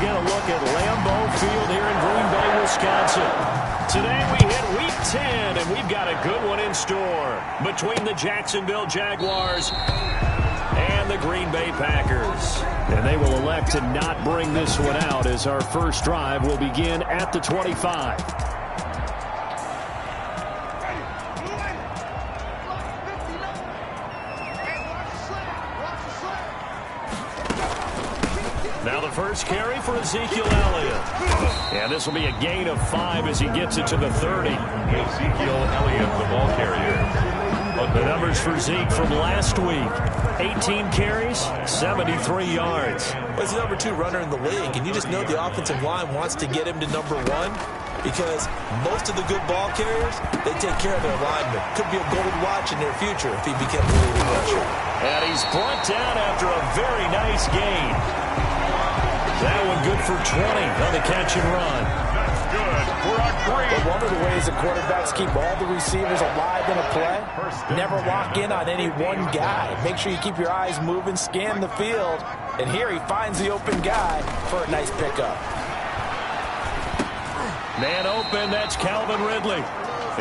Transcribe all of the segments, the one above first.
get a look at Lambeau Field here in Green Bay, Wisconsin. Today we hit Week 10, and we've got a good one in store between the Jacksonville Jaguars and the Green Bay Packers. And they will elect to not bring this one out as our first drive will begin at the 25. Now the first carry for Ezekiel Elliott. And this will be a gain of 5 as he gets it to the 30. Ezekiel Elliott, the ball carrier. The numbers for Zeke from last week. 18 carries, 73 yards. He's the number 2 runner in the league, and you just know the offensive line wants to get him to number 1 because most of the good ball carriers, they take care of their linemen. Could be a gold watch in their future if he becomes a leading rusher. And he's brought down after a very nice gain. That one good for 20 on the catch and run. That's good for a green. But one of the ways the quarterbacks keep all the receivers alive in a play, never lock in on any one guy. Make sure you keep your eyes moving, scan the field, and here he finds the open guy for a nice pickup. Man open, that's Calvin Ridley.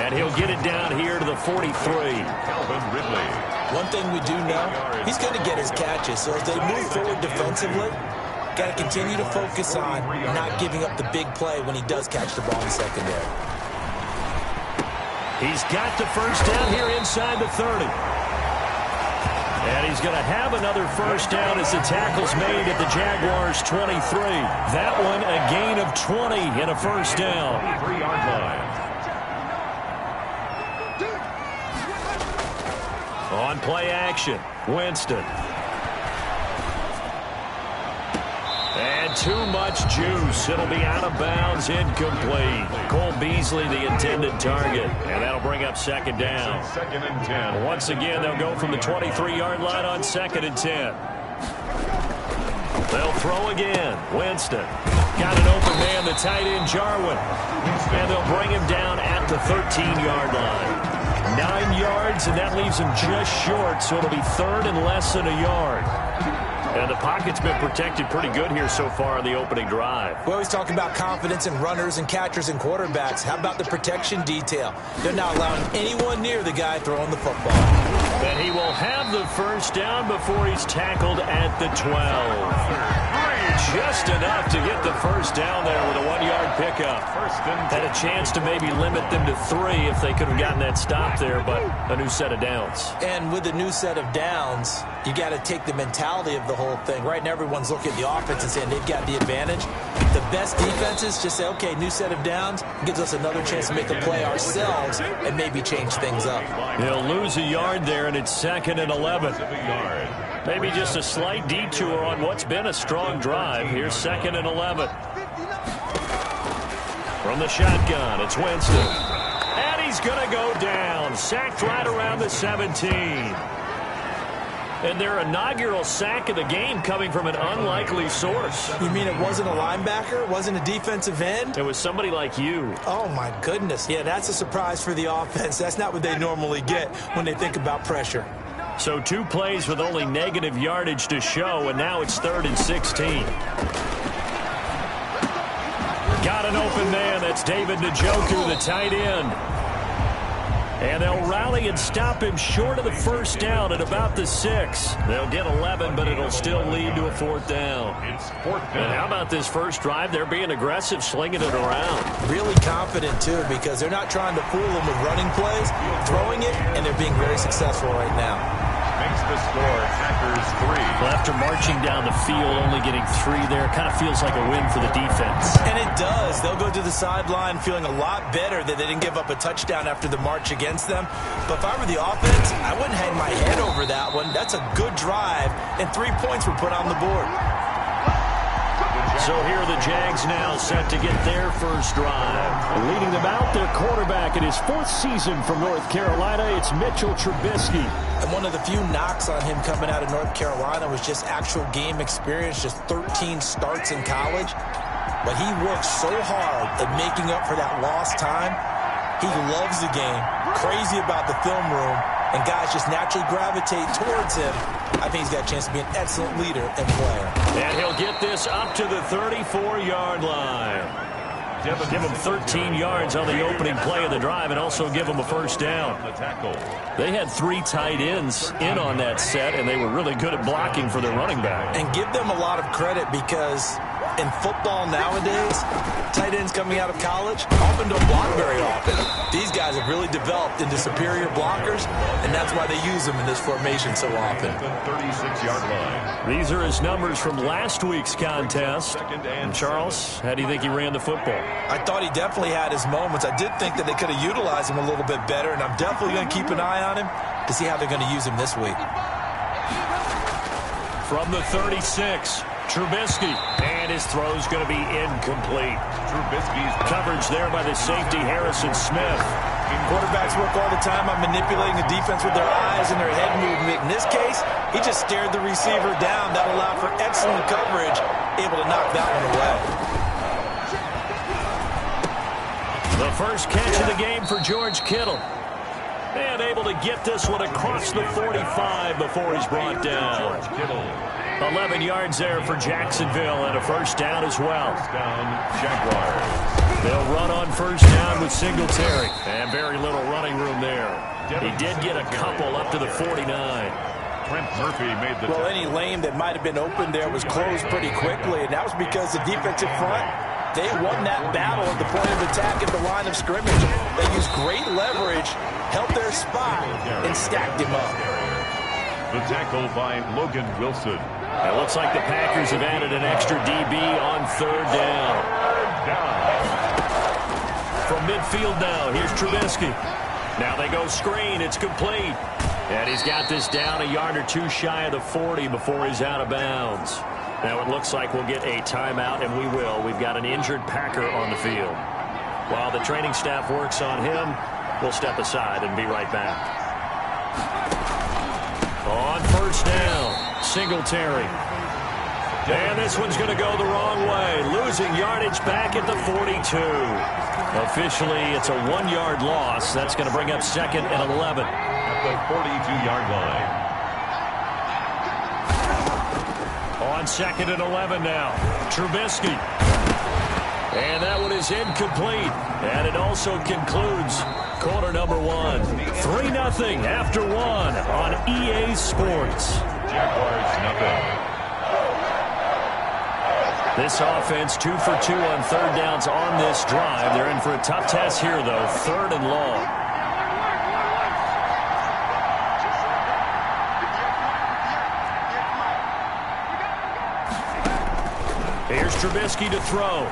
And he'll get it down here to the 43. Calvin Ridley. One thing we do know, he's going to get his catches. So as they move forward defensively, got to continue to focus on not giving up the big play when he does catch the ball in the secondary. He's got the first down here inside the 30. And he's going to have another first down as the tackle's made at the Jaguars' 23. That one a gain of 20 and a first down. 3-yard line. On play action, Winston. And too much juice. It'll be out of bounds, incomplete. Cole Beasley, the intended target. And that'll bring up second down. Second and 10. Once again, they'll go from the 23-yard line on second and 10. They'll throw again. Winston. Got an open man, the tight end, Jarwin. And they'll bring him down at the 13-yard line. 9 yards, and that leaves him just short, so it'll be third and less than a yard. And the pocket's been protected pretty good here so far on the opening drive. We always talk about confidence in runners and catchers and quarterbacks. How about the protection detail? They're not allowing anyone near the guy throwing the football. And he will have the first down before he's tackled at the 12. Just enough to get the first down there with a 1-yard pickup. Had a chance to maybe limit them to 3 if they could have gotten that stop there, but a new set of downs. And with the new set of downs, you got to take the mentality of the whole thing. Right now, everyone's looking at the offense and saying they've got the advantage. The best defenses just say, okay, new set of downs gives us another chance to make a play ourselves and maybe change things up. He'll lose a yard there, and it's second and 11. Maybe just a slight detour on what's been a strong drive. Here's second and 11. From the shotgun, it's Winston. And he's going to go down. Sacked right around the 17. And their inaugural sack of the game coming from an unlikely source. You mean it wasn't a linebacker? It wasn't a defensive end? It was somebody like you. Oh, my goodness. Yeah, that's a surprise for the offense. That's not what they normally get when they think about pressure. So 2 plays with only negative yardage to show, and now it's third and 16. Got an open man. That's David Njoku, the tight end. And they'll rally and stop him short of the first down at about the 6. They'll get 11, but it'll still lead to a fourth down. It's fourth down. And how about this first drive? They're being aggressive, slinging it around. Really confident, too, because they're not trying to fool them with running plays, throwing it, and they're being very successful right now. Makes the score Packers 3. Well, after marching down the field, only getting 3 there, kind of feels like a win for the defense. And it does. They'll go to the sideline feeling a lot better that they didn't give up a touchdown after the march against them. But if I were the offense, I wouldn't hang my head over that one. That's a good drive, and 3 points were put on the board. So here are the Jags now set to get their first drive. Leading them out, their quarterback in his 4th season from North Carolina, it's Mitchell Trubisky. And one of the few knocks on him coming out of North Carolina was just actual game experience, just 13 starts in college. But he worked so hard at making up for that lost time. He loves the game, crazy about the film room, and guys just naturally gravitate towards him, I think he's got a chance to be an excellent leader and player. And he'll get this up to the 34-yard line. Give him 13 yards on the opening play of the drive and also give him a first down. They had 3 tight ends in on that set, and they were really good at blocking for their running back. And give them a lot of credit because in football nowadays, tight ends coming out of college often don't block very often. These guys have really developed into superior blockers, and that's why they use them in this formation so often. 36-yard line. These are his numbers from last week's contest. And Charles, how do you think he ran the football? I thought he definitely had his moments. I did think that they could have utilized him a little bit better, and I'm definitely going to keep an eye on him to see how they're going to use him this week. From the 36, Trubisky, and his throw's going to be incomplete. Trubisky's Coverage there by the safety, Harrison Smith. Quarterbacks work all the time on manipulating the defense with their eyes and their head movement. In this case, he just stared the receiver down. That allowed for excellent coverage, able to knock that one away. The first catch of the game for George Kittle. And able to get this one across the 45 before he's brought down. 11 yards there for Jacksonville and a first down as well. Jaguars. They'll run on first down with Singletary. And very little running room there. He did get a couple up to the 49. Trent Murphy made the Well, any lane that might have been open there was closed pretty quickly, and that was because the defensive front, they won that battle at the point of attack at the line of scrimmage. They used great leverage, held their spot, and stacked him up. The tackle by Logan Wilson. It looks like the Packers have added an extra DB on third down. From midfield now, here's Trubisky. Now they go screen. It's complete. And he's got this down a yard or two shy of the 40 before he's out of bounds. Now it looks like we'll get a timeout, and we will. We've got an injured Packer on the field. While the training staff works on him, we'll step aside and be right back. On first down, Singletary. And this one's going to go the wrong way. Losing yardage back at the 42. Officially, it's a 1-yard loss. That's going to bring up second and 11. At the 42-yard line. On second and 11 now, Trubisky. And that one is incomplete. And it also concludes quarter number 1. 3-0 after 1 on EA Sports. Jaguars nothing. This offense 2 for 2 on third downs on this drive. They're in for a tough test here, though. Third and long. Here's Trubisky to throw.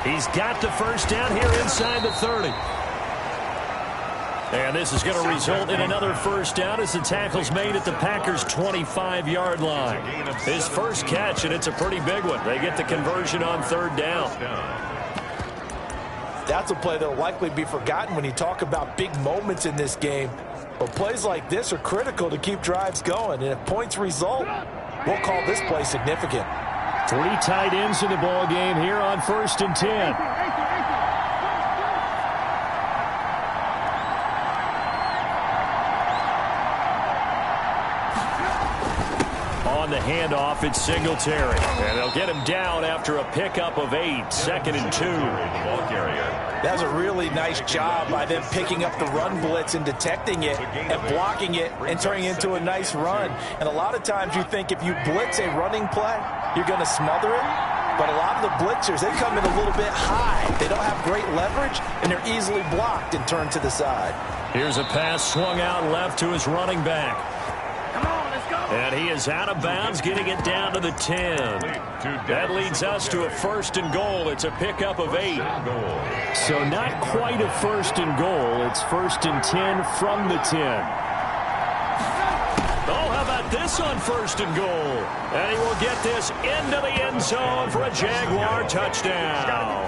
He's got the first down here inside the 30. And this is going to result in another first down as the tackle's made at the Packers' 25-yard line. His first catch, and it's a pretty big one. They get the conversion on third down. That's a play that will likely be forgotten when you talk about big moments in this game. But plays like this are critical to keep drives going. And if points result, we'll call this play significant. 3 tight ends in the ball game here on first and 10. On the handoff, it's Singletary. And they'll get him down after a pickup of 8. Second and 2. Ball carrier. That was a really nice job by them picking up the run blitz and detecting it and blocking it and turning it into a nice run. And a lot of times you think if you blitz a running play, you're going to smother it. But a lot of the blitzers, they come in a little bit high. They don't have great leverage, and they're easily blocked and turned to the side. Here's a pass swung out left to his running back. And he is out of bounds, getting it down to the 10. That leads us to a first and goal. It's a pickup of 8. So not quite a first and goal. It's first and 10 from the 10. Oh, how about this on first and goal? And he will get this into the end zone for a Jaguar touchdown.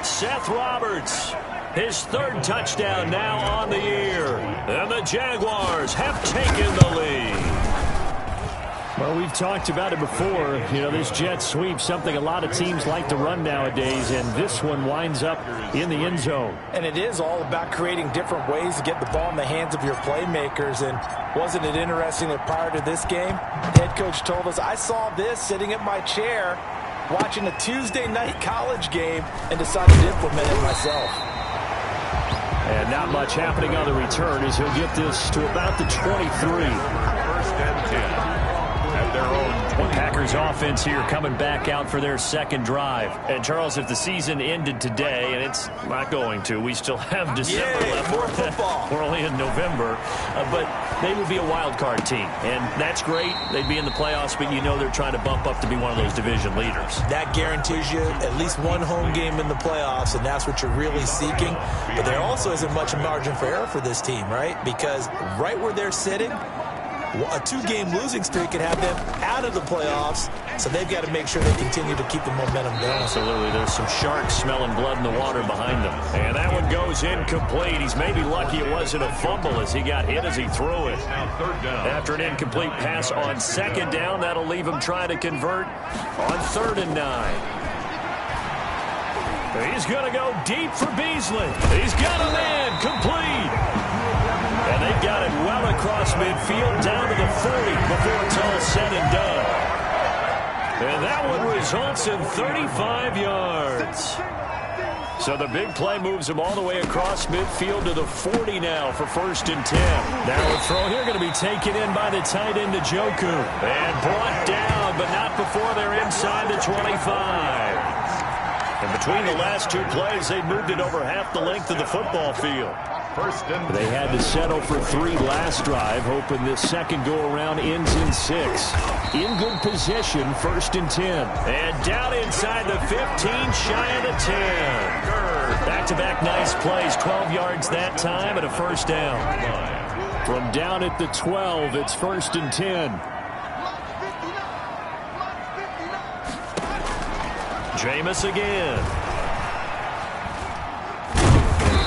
Seth Roberts, his third touchdown now on the year. And the Jaguars have taken the lead. Well, we've talked about it before. You know, this jet sweep, something a lot of teams like to run nowadays, and this one winds up in the end zone. And it is all about creating different ways to get the ball in the hands of your playmakers. And wasn't it interesting that prior to this game, the head coach told us, I saw this sitting at my chair watching a Tuesday night college game and decided to implement it myself. And not much happening on the return as he'll get this to about the 23. First and 10. At their own 20. Packers offense here coming back out for their second drive. And, Charles, if the season ended today, and it's not going to, we still have December left. More football. We're only in November. But they would be a wild card team. And that's great. They'd be in the playoffs, but you know they're trying to bump up to be one of those division leaders. That guarantees you at least one home game in the playoffs, and that's what you're really seeking. But there also isn't much margin for error for this team, right? Because right where they're sitting, a two-game losing streak could have them out of the playoffs, so they've got to make sure they continue to keep the momentum going. Absolutely. There's some sharks smelling blood in the water behind them. And that one goes incomplete. He's maybe lucky it wasn't a fumble as he got hit as he threw it. After an incomplete pass on second down, that'll leave him trying to convert on 3rd and 9. He's going to go deep for Beasley. He's got him in. Complete. And they've got it well across midfield down to the 40 before it's all said and done. And that one results in 35 yards. So the big play moves him all the way across midfield to the 40 now for 1st and 10. Now a throw here going to be taken in by the tight end Njoku. And brought down, but not before they're inside the 25. And between the last two plays, they moved it over half the length of the football field. They had to settle for 3 last drive, hoping this second go-around ends in 6. In good position, 1st and 10. And down inside the 15, shy of the 10. Back-to-back nice plays, 12 yards that time and a 1st down. From down at the 12, it's 1st and 10. Jameis again.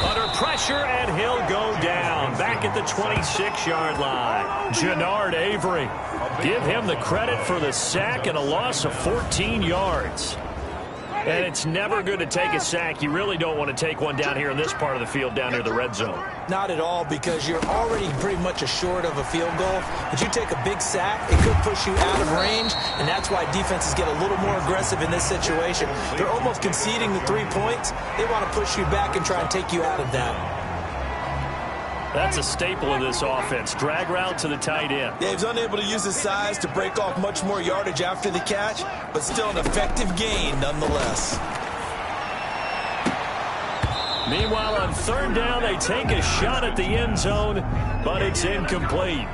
Under pressure, and he'll go down. Back at the 26-yard line. Jannard Avery. Give him the credit for the sack and a loss of 14 yards. And it's never good to take a sack. You really don't want to take one down here in this part of the field, down near the red zone. Not at all, because you're already pretty much assured of a field goal. But you take a big sack, it could push you out of range, and that's why defenses get a little more aggressive in this situation. They're almost conceding the 3 points. They want to push you back and try and take you out of that. That's a staple of this offense. Drag route to the tight end. Yeah, he's unable to use his size to break off much more yardage after the catch, but still an effective gain nonetheless. Meanwhile, on 3rd down, they take a shot at the end zone, but it's incomplete.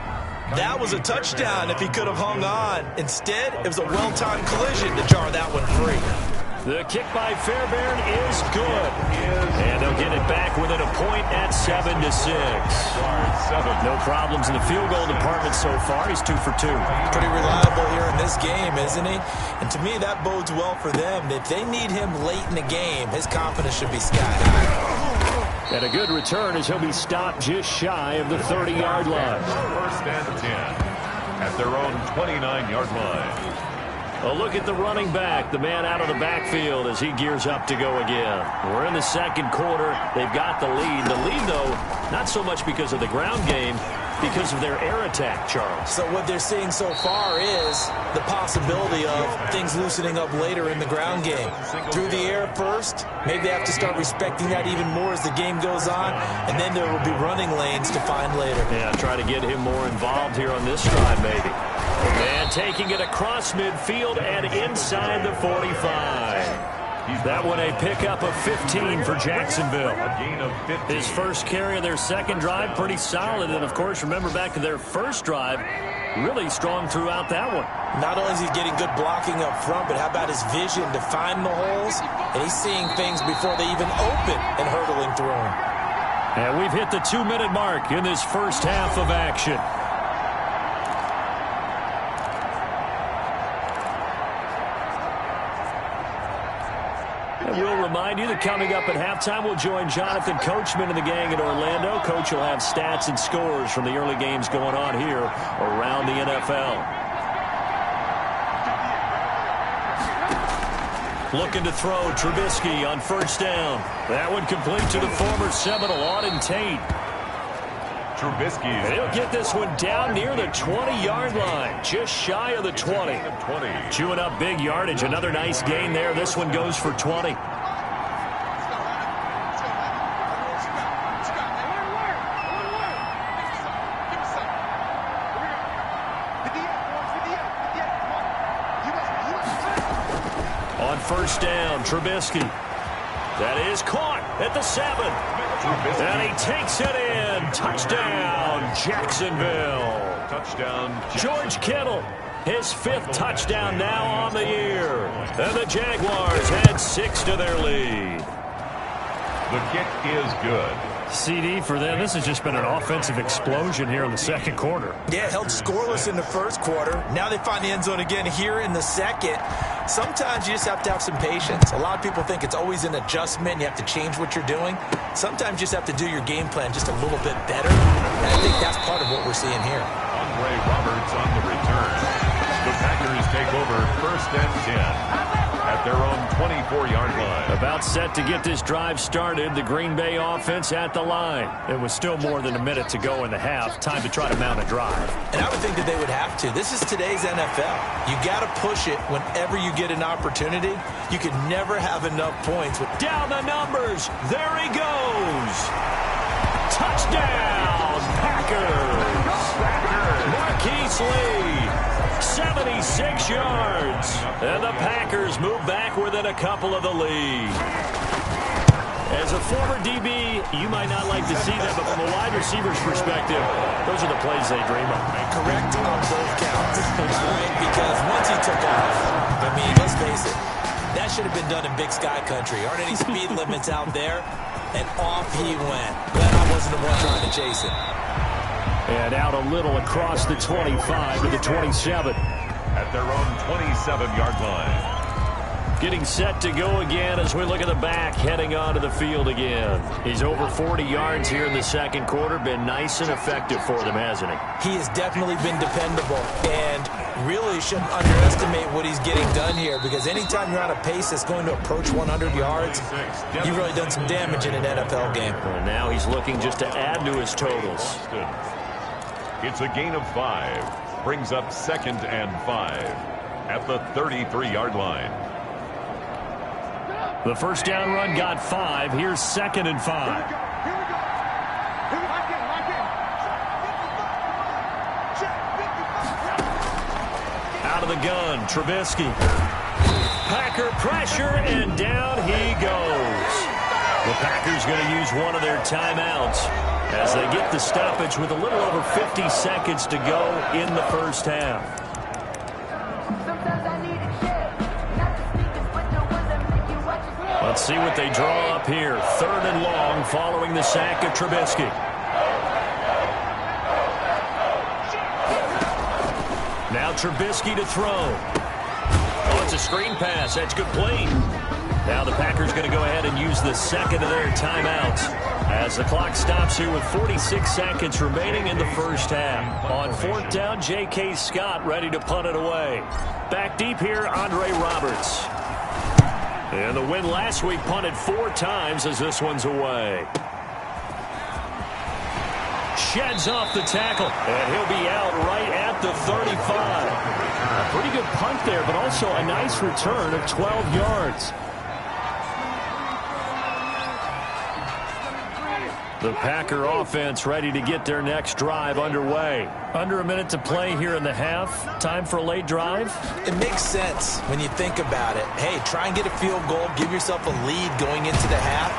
That was a touchdown if he could have hung on. Instead, it was a well-timed collision to jar that one free. The kick by Fairbairn is good. And they'll get it back within a point at 7-6. No problems in the field goal department so far. He's 2 for 2. Pretty reliable here in this game, isn't he? And to me, that bodes well for them. If they need him late in the game, his confidence should be sky high. And a good return as he'll be stopped just shy of the 30-yard line. 1st and 10 at their own 29-yard line. A look at the running back, the man out of the backfield as he gears up to go again. We're in the second quarter. They've got the lead. The lead, though, not so much because of the ground game, because of their air attack, Charles. So what they're seeing so far is the possibility of things loosening up later in the ground game. Through the air first, maybe they have to start respecting that even more as the game goes on, and then there will be running lanes to find later. Yeah, try to get him more involved here on this drive, maybe. And taking it across midfield and inside the 45. That one a pickup of 15 for Jacksonville. A gain of 15. His first carry of their second drive, pretty solid. And, of course, remember back to their first drive, really strong throughout that one. Not only is he getting good blocking up front, but how about his vision to find the holes? And he's seeing things before they even open and hurdling through them. And we've hit the 2-minute mark in this first half of action. And we'll remind you that coming up at halftime, we'll join Jonathan Coachman and the gang in Orlando. Coach will have stats and scores from the early games going on here around the NFL. Looking to throw, Trubisky on first down. That one complete to the former Seminole, Auden Tate. Trubisky. He'll get this one down near the 20-yard line, just shy of the 20. Chewing up big yardage. Another nice gain there. This one goes for 20. On first down, Trubisky. That is caught at the 7. And he takes it in. Touchdown, Jacksonville. Touchdown, George Kittle, his 5th touchdown now on the year. And the Jaguars had 6 to their lead. The kick is good. CD for them. This has just been an offensive explosion here in the second quarter. Yeah, held scoreless in the first quarter. Now they find the end zone again here in the second. Sometimes you just have to have some patience. A lot of people think it's always an adjustment. You have to change what you're doing. Sometimes you just have to do your game plan just a little bit better. And I think that's part of what we're seeing here. Andre Roberts on the return. The Packers take over 1st and 10 at their own 24-yard line. About set to get this drive started. The Green Bay offense at the line. It was still more than a minute to go in the half. Time to try to mount a drive. And I would think that they would have to. This is today's NFL. You got to push it whenever you get an opportunity. You could never have enough points. Down the numbers. There he goes. Touchdown, Packers. Marquise Lee. 76 yards. And the Packers move back within a couple of the lead. As a former DB, you might not like to see that, but from a wide receiver's perspective, those are the plays they dream of. Correct on both counts. All right? Because once he took off, I mean, let's face it, that should have been done in Big Sky Country. Aren't any speed limits out there? And off he went. Glad I wasn't the one trying to chase it. And out a little across the 25 to the 27. At their own 27-yard line. Getting set to go again as we look at the back, heading onto the field again. He's over 40 yards here in the second quarter. Been nice and effective for them, hasn't he? He has definitely been dependable. And really shouldn't underestimate what he's getting done here, because anytime you're on a pace that's going to approach 100 yards, you've really done some damage in an NFL game. And now he's looking just to add to his totals. It's a gain of 5. Brings up 2nd and 5 at the 33-yard line. The first down run got 5. Here's 2nd and 5. Out of the gun, Trubisky. Packer pressure, and down he goes. The Packers going to use one of their timeouts as they get the stoppage with a little over 50 seconds to go in the first half. Let's see what they draw up here. 3rd and long following the sack of Trubisky. Now Trubisky to throw. Oh, it's a screen pass. That's complete. Now the Packers going to go ahead and use the second of their timeouts as the clock stops here with 46 seconds remaining in the first half. On 4th down, J.K. Scott ready to punt it away. Back deep here, Andre Roberts. And the win last week punted 4 times as this one's away. Sheds off the tackle, and he'll be out right at the 35. A pretty good punt there, but also a nice return of 12 yards. The Packer offense ready to get their next drive underway. Under a minute to play here in the half. Time for a late drive. It makes sense when you think about it. Hey, try and get a field goal. Give yourself a lead going into the half.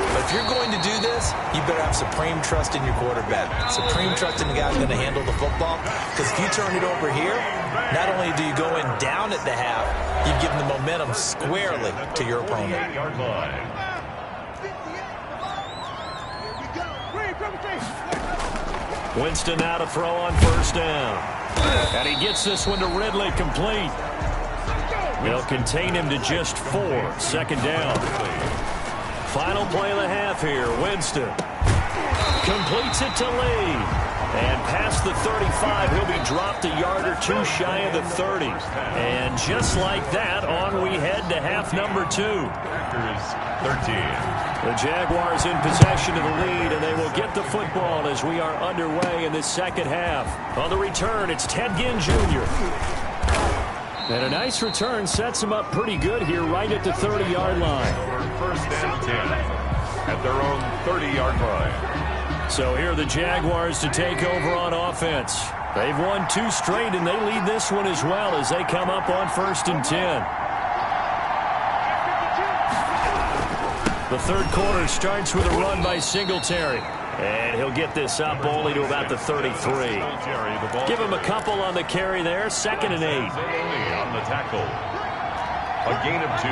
But if you're going to do this, you better have supreme trust in your quarterback. Supreme trust in the guy who's going to handle the football. Because if you turn it over here, not only do you go in down at the half, you've given the momentum squarely to your opponent. Winston now to throw on first down. And he gets this one to Ridley complete. They'll contain him to just 4. 2nd down. Final play of the half here. Winston. Completes it to Lee. And past the 35, he'll be dropped a yard or two shy of the 30. And just like that, on we head to half number 2. Packers 13. The Jaguars in possession of the lead, and they will get the football as we are underway in this second half. On the return, it's Ted Ginn Jr. And a nice return sets him up pretty good here right at the 30-yard line. First and 10 at their own 30-yard line. So here are the Jaguars to take over on offense. They've won 2 straight, and they lead this one as well as they come up on 1st and 10. The third quarter starts with a run by Singletary. And he'll get this up only to about the 33. Give him a couple on the carry there. 2nd and 8. On the tackle. A gain of 2.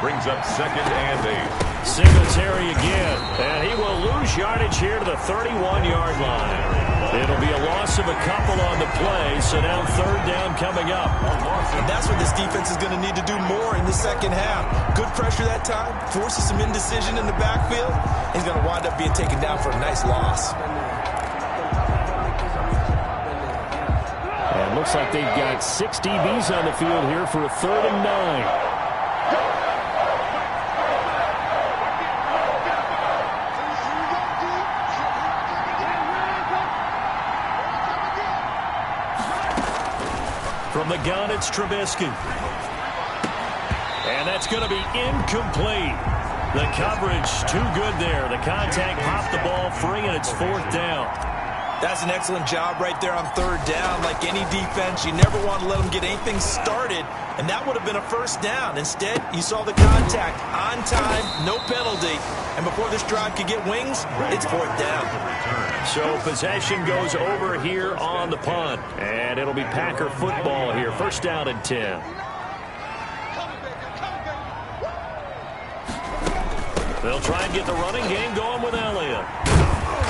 Brings up 2nd and 8. Singletary again, and he will lose yardage here to the 31-yard line. It'll be a loss of a couple on the play, so now 3rd down coming up. And that's what this defense is going to need to do more in the second half. Good pressure that time, forces some indecision in the backfield. He's going to wind up being taken down for a nice loss. And it looks like they've got 6 DBs on the field here for a 3rd and 9. From the gun, it's Trubisky. And that's going to be incomplete. The coverage too good there. The contact popped the ball free, and it's 4th down. That's an excellent job right there on 3rd down. Like any defense, you never want to let them get anything started, and that would have been a 1st down. Instead, you saw the contact on time, no penalty, and before this drive could get wings, it's 4th down. So possession goes over here on the punt, and it'll be Packer football here. 1st down and 10. They'll try and get the running game going with Elliott.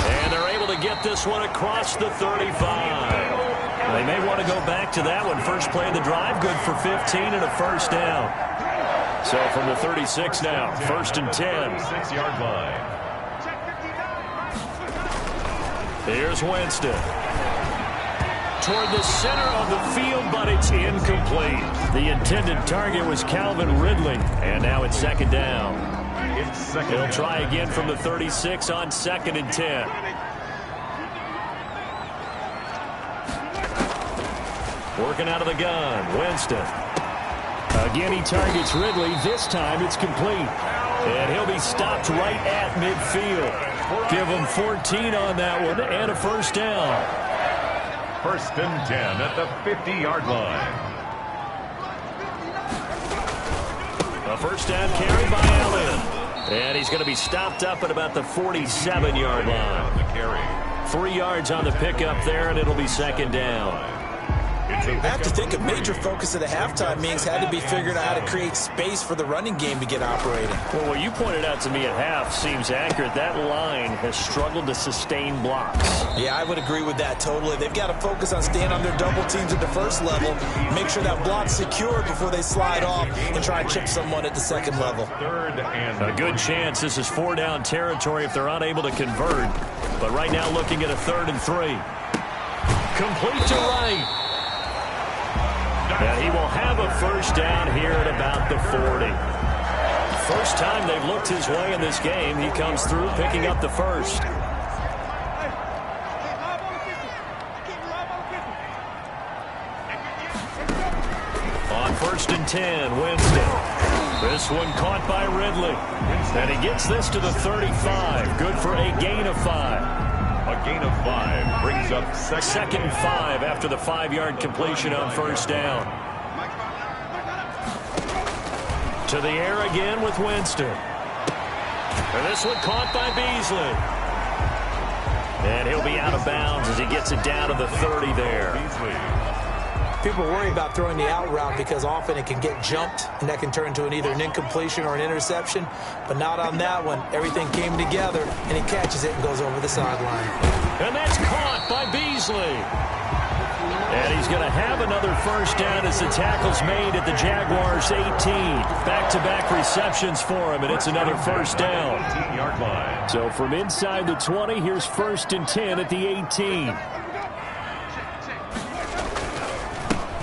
And they're able to get this one across the 35. They may want to go back to that one. First play of the drive, good for 15 and a 1st down. So from the 36 now, 1st and 10. 6-yard line. Here's Winston. Toward the center of the field, but it's incomplete. The intended target was Calvin Ridley, and now it's 2nd down. He'll try again from the 36 on 2nd and 10. Working out of the gun, Winston. Again, he targets Ridley. This time it's complete. And he'll be stopped right at midfield. Give him 14 on that one and a 1st down. 1st and 10 at the 50-yard line. A 1st down carry by Allen. And he's going to be stopped up at about the 47-yard line. 3 yards on the pickup there, and it'll be 2nd down. I have to think a major focus of the halftime meetings had to be figuring out how to create space for the running game to get operating. Well, what you pointed out to me at half seems accurate. That line has struggled to sustain blocks. Yeah, I would agree with that totally. They've got to focus on staying on their double teams at the 1st level, make sure that block's secured before they slide off and try and chip someone at the 2nd level. 3rd and a good chance this is 4 down territory if they're unable to convert. But right now looking at a 3rd and 3. Complete to right. And he will have a 1st down here at about the 40. First time they've looked his way in this game. He comes through picking up the 1st. On 1st and 10, Winston. This one caught by Ridley. And he gets this to the 35. Good for a gain of 5. A gain of 5 brings up 2nd and 5 after the 5-yard completion on 1st down. To the air again with Winston. And this one caught by Beasley. And he'll be out of bounds as he gets it down to the 30 there. People worry about throwing the out route because often it can get jumped, and that can turn into either an incompletion or an interception. But not on that one. Everything came together, and he catches it and goes over the sideline. And that's caught by Beasley. And he's going to have another first down as the tackle's made at the Jaguars' 18. Back-to-back receptions for him, and it's another first down. 18-yard line. So from inside the 20, here's 1st and 10 at the 18.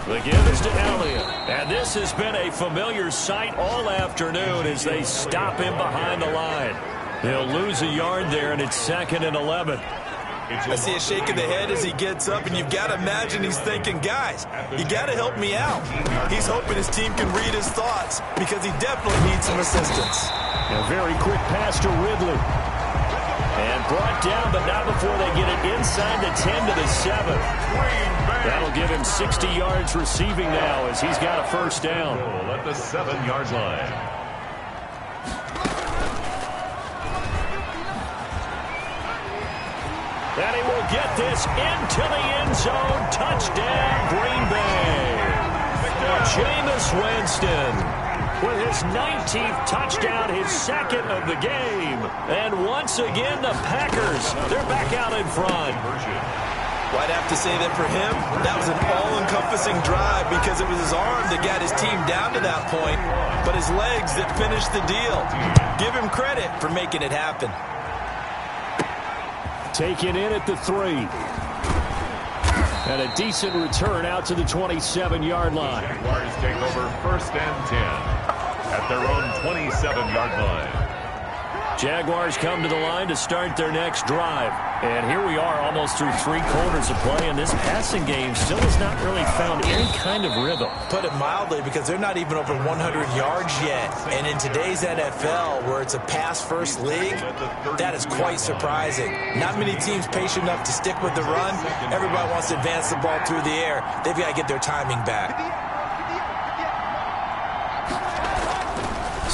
The give is to Elliott. And this has been a familiar sight all afternoon as they stop him behind the line. He'll lose a yard there, and it's 2nd and 11. I see a shake of the head as he gets up, and you've got to imagine he's thinking, guys, you got to help me out. He's hoping his team can read his thoughts because he definitely needs some assistance. A very quick pass to Ridley. And brought down, but not before they get it inside the 10 to the 7. That'll give him 60 yards receiving now as he's got a first down. At the 7-yard line. And he will get this into the end zone. Touchdown, Green Bay. Jameis Winston with his 19th touchdown, his 2nd of the game. And once again, the Packers, they're back out in front. Well, I'd have to say that for him, that was an all-encompassing drive because it was his arm that got his team down to that point, but his legs that finished the deal. Give him credit for making it happen. Taken in at the 3. And a decent return out to the 27-yard line. Jaguars take over 1st and 10 at their own 27-yard line. Jaguars come to the line to start their next drive. And here we are almost through 3 quarters of play, and this passing game still has not really found any kind of rhythm. Put it mildly, because they're not even over 100 yards yet. And in today's NFL, where it's a pass-first league, that is quite surprising. Not many teams patient enough to stick with the run. Everybody wants to advance the ball through the air. They've got to get their timing back.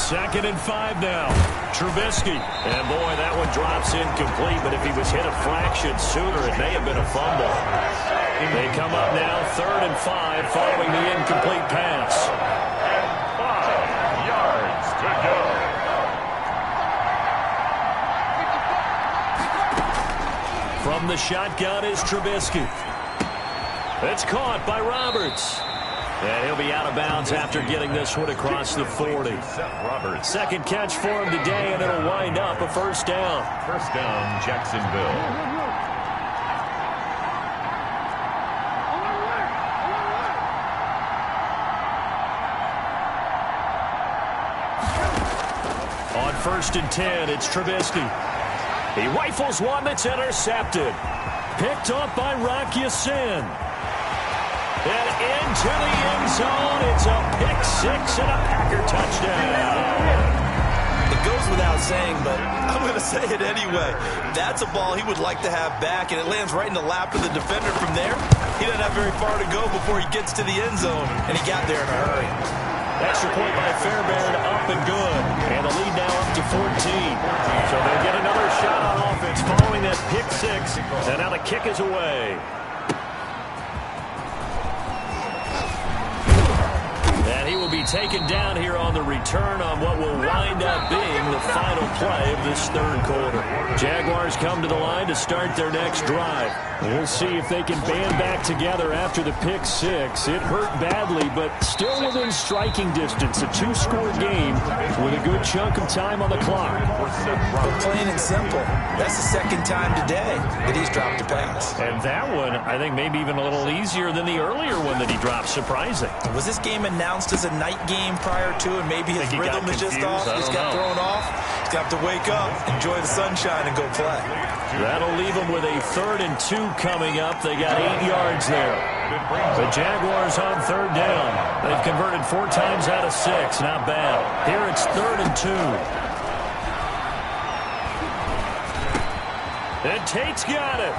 2nd and 5 now. Trubisky. And boy, that one drops incomplete, but if he was hit a fraction sooner, it may have been a fumble. They come up now 3rd and 5 following the incomplete pass. 5 yards to go. From the shotgun is Trubisky. It's caught by Roberts. And he'll be out of bounds after getting this one across the 40. Second catch for him today, and it'll wind up a first down. First down, Jacksonville. On 1st and 10, it's Trubisky. He rifles one that's intercepted. Picked up by Rock Ya-Sin. And into the end zone, it's a pick 6 and a Packer touchdown. It goes without saying, but I'm going to say it anyway. That's a ball he would like to have back, and it lands right in the lap of the defender from there. He doesn't have very far to go before he gets to the end zone, and he got there in a hurry. Extra point by Fairbairn, up and good. And the lead now up to 14. So they'll get another shot on offense following that pick 6. And now the kick is away. And he will be taken down here on the return on what will wind up being the final play of this 3rd quarter. Jaguars come to the line to start their next drive. We'll see if they can band back together after the pick 6. It hurt badly, but still within striking distance. A 2-score game with a good chunk of time on the clock. But plain and simple, that's the 2nd time today that he's dropped a pass. And that one, I think, maybe even a little easier than the earlier one that he dropped. Surprising. Was this game announced as a night game prior to, and maybe his rhythm is just off? He's got thrown off. He's got to wake up, enjoy the sunshine, and go play. That'll leave him with a 3rd and 2 coming up. They got 8 yards there. The Jaguars on 3rd down. They've converted 4 times out of 6. Not bad. Here it's 3rd and 2. And Tate's got it.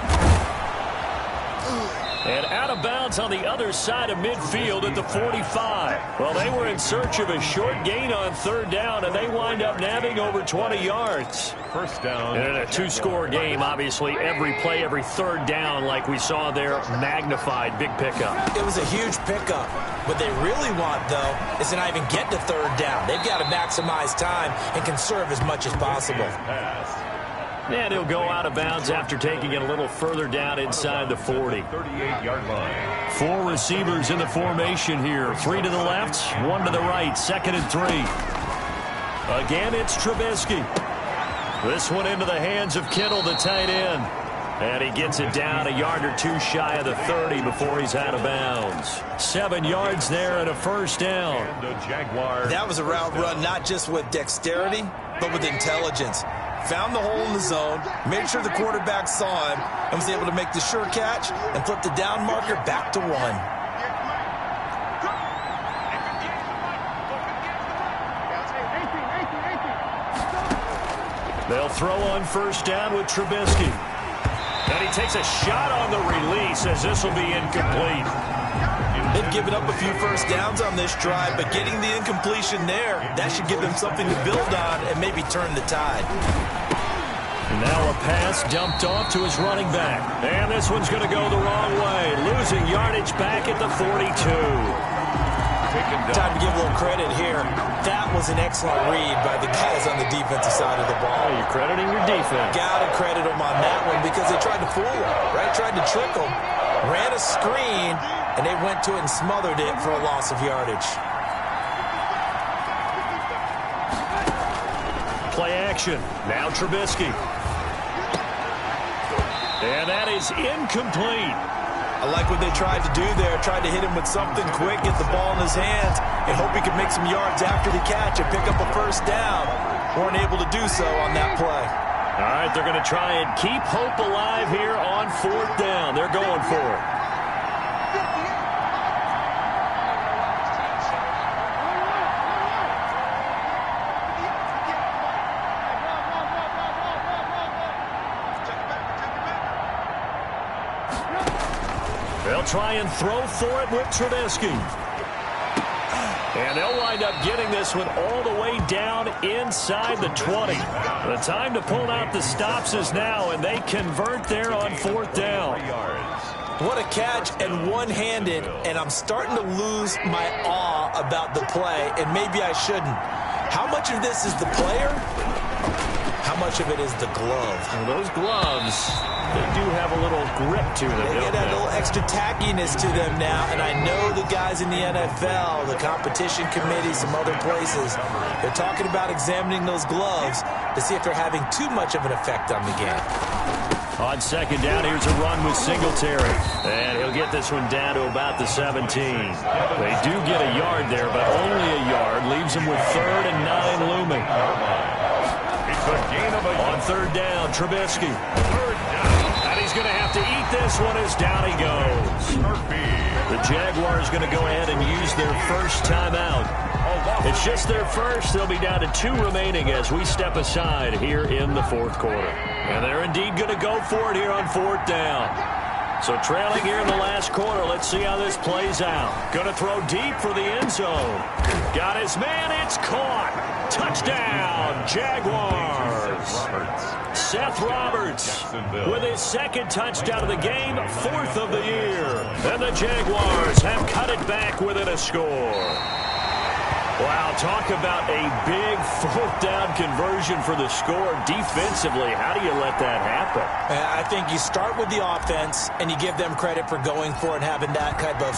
And out of bounds on the other side of midfield at the 45. Well, they were in search of a short gain on 3rd down, and they wind up nabbing over 20 yards. First down. And in a 2-score game, obviously, every play, every 3rd down, like we saw there, magnified. Big pickup. It was a huge pickup. What they really want, though, is to not even get to 3rd down. They've got to maximize time and conserve as much as possible. And he'll go out of bounds after taking it a little further down inside the 40. 38-yard line. 4 receivers in the formation here. 3 to the left, 1 to the right. 2nd and 3. Again, it's Trubisky. This one into the hands of Kittle, the tight end. And he gets it down a yard or 2 shy of the 30 before he's out of bounds. 7 yards there and a first down. And the Jaguars. That was a route run not just with dexterity, but with intelligence. Found the hole in the zone, made sure the quarterback saw him, and was able to make the sure catch and flip the down marker back to 1. They'll throw on first down with Trubisky. And he takes a shot on the release as this will be incomplete. They've given up a few first downs on this drive, but getting the incompletion there, that should give them something to build on and maybe turn the tide. And now a pass dumped off to his running back. And this one's going to go the wrong way, losing yardage back at the 42. Time to give a little credit here. That was an excellent read by the guys on the defensive side of the ball. You're crediting your defense. Got to credit them on that one because they tried to fool him, right? Tried to trick him, ran a screen, and they went to it and smothered it for a loss of yardage. Play action. Now Trubisky. And that is incomplete. I like what they tried to do there. Tried to hit him with something quick, get the ball in his hands, and hope he could make some yards after the catch and pick up a first down. Weren't able to do so on that play. All right, they're going to try and keep hope alive here on 4th down. They're going for it. They'll try and throw for it with Trubisky. And they'll wind up getting this one all the way down inside the 20. The time to pull out the stops is now, and they convert there on 4th down. What a catch and one-handed, and I'm starting to lose my awe about the play, and maybe I shouldn't. How much of this is the player? How much of it is the glove? Well, those gloves, they do have a little grip to them. They get that little extra tackiness to them now, and I know the guys in the NFL, the competition committee, some other places, they're talking about examining those gloves to see if they're having too much of an effect on the game. On 2nd down, here's a run with Singletary. And he'll get this one down to about the 17. They do get a yard there, but only a yard. Leaves them with 3rd and 9 looming. On 3rd down, Trubisky. And he's going to have to eat this one as down he goes. The Jaguars going to go ahead and use their first timeout. It's just their first. They'll be down to 2 remaining as we step aside here in the 4th quarter. And they're indeed going to go for it here on 4th down. So trailing here in the last quarter, let's see how this plays out. Going to throw deep for the end zone. Got his man, it's caught. Touchdown, Jaguars. Seth Roberts with his 2nd touchdown of the game, 4th of the year. And the Jaguars have cut it back within a score. Wow, talk about a big 4th down conversion for the score defensively. How do you let that happen? I think you start with the offense, and you give them credit for going for it and having that kind of,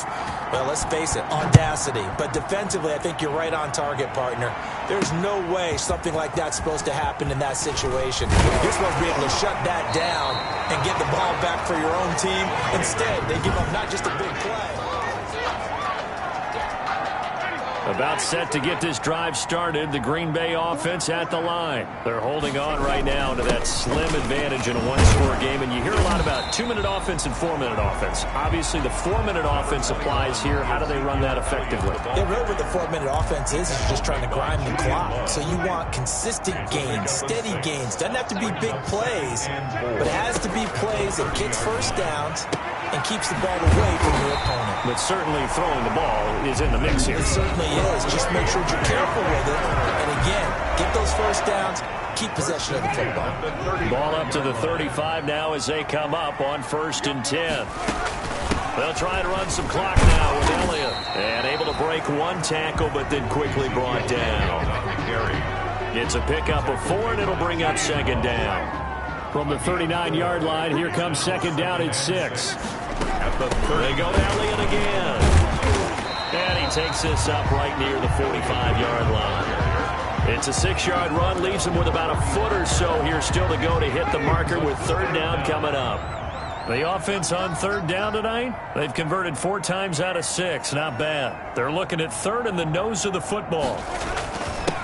well, let's face it, audacity. But defensively, I think you're right on target, partner. There's no way something like that's supposed to happen in that situation. You're supposed to be able to shut that down and get the ball back for your own team. Instead, they give up not just a big play. About set to get this drive started, the Green Bay offense at the line. They're holding on right now to that slim advantage in a one-score game, and you hear a lot about 2-minute offense and 4-minute offense. Obviously, the 4-minute offense applies here. How do they run that effectively? Yeah, really what the 4-minute offense is you're just trying to grind the clock. So you want consistent gains, steady gains. Doesn't have to be big plays, but it has to be plays that gets first downs and keeps the ball away from your opponent. But certainly throwing the ball is in the mix here. It certainly is. Just make sure you're careful with it. And again, get those first downs, keep possession of the football. Ball up to the 35 now as they come up on 1st and 10. They'll try and run some clock now with Elliott. And able to break one tackle, but then quickly brought down. It's a pickup of 4, and it'll bring up 2nd down. From the 39-yard line, here comes second down at 6. At the 30. They go to Elliott again. And he takes this up right near the 45-yard line. It's a 6-yard run, leaves him with about a foot or so here still to go to hit the marker with third down coming up. The offense on third down tonight, they've converted 4 times out of 6. Not bad. They're looking at third in the nose of the football.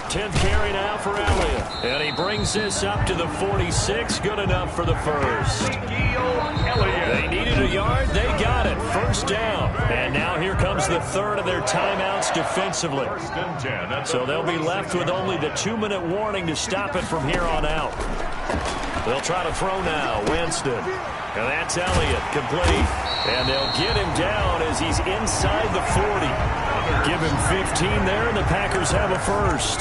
10th carry now for Elliott. And he brings this up to the 46. Good enough for the first. They needed a yard. They got it. First down. And now here comes the third of their timeouts defensively. So they'll be left with only the 2-minute warning to stop it from here on out. They'll try to throw now. Winston. And that's Elliott. Complete. And they'll get him down as he's inside the 40. Give him 15 there, and the Packers have a first.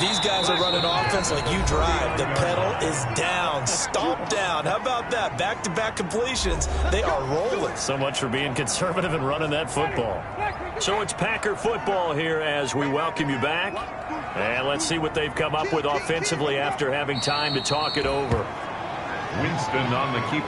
These guys are running offense like you drive. The pedal is down, stomp down. How about that? Back-to-back completions. They are rolling. So much for being conservative and running that football. So it's Packer football here as we welcome you back. And let's see what they've come up with offensively after having time to talk it over. Winston on the keeper.